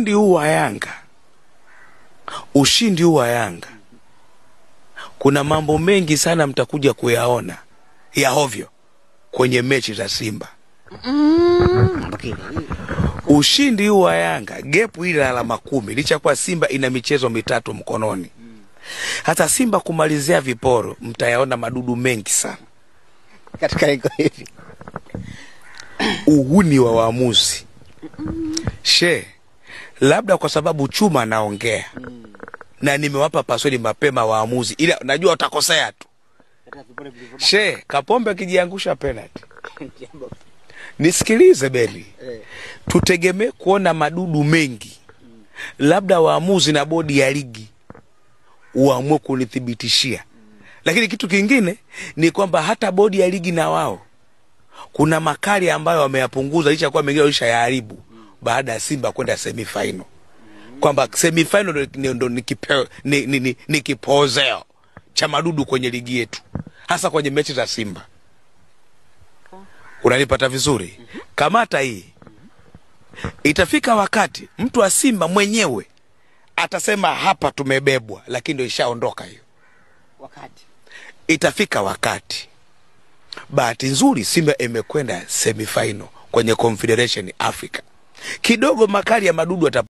ushindi huu wa Yanga, kuna mambo mengi sana mtakuja kuyaona ya hovyo kwenye mechi za Simba. Ushindi huu wa Yanga, gepu ile alama 10, licha kwa Simba ina michezo 3 mkononi. Hata Simba kumalizia viporo, mtayaona madudu mengi sana. Katika iko hivi. Uhuni wa waamuzi. Labda kwa sababu Chuma anaongea. Na nimewapa paswali mapema waamuzi. Ila najua utakosea tu. Kapombe kijiangusha penalty. Nisikilize Beli. Tutegemee kuona madudu mengi. Labda waamuzi na bodi ya ligi uamue kunithibitishia. Lakini kitu kingine ni kwamba hata bodi ya ligi na wao kuna makali ambayo wameyapunguza, licha kwa mengine walishayaharibu baada ya Simba kwenda semifinal. Kwamba semifinal ndio ni kipozeo cha madudu kwenye ligi yetu, hasa kwenye mechi za Simba. Unanipata vizuri? Kamata hii. Itafika wakati mtu wa Simba mwenyewe atasema hapa tumebebwa, lakini ndio ishaondoka hiyo. Itafika wakati. Bahati nzuri Simba imekwenda semifinal kwenye Confederation Africa. Kidogo makali ya madudu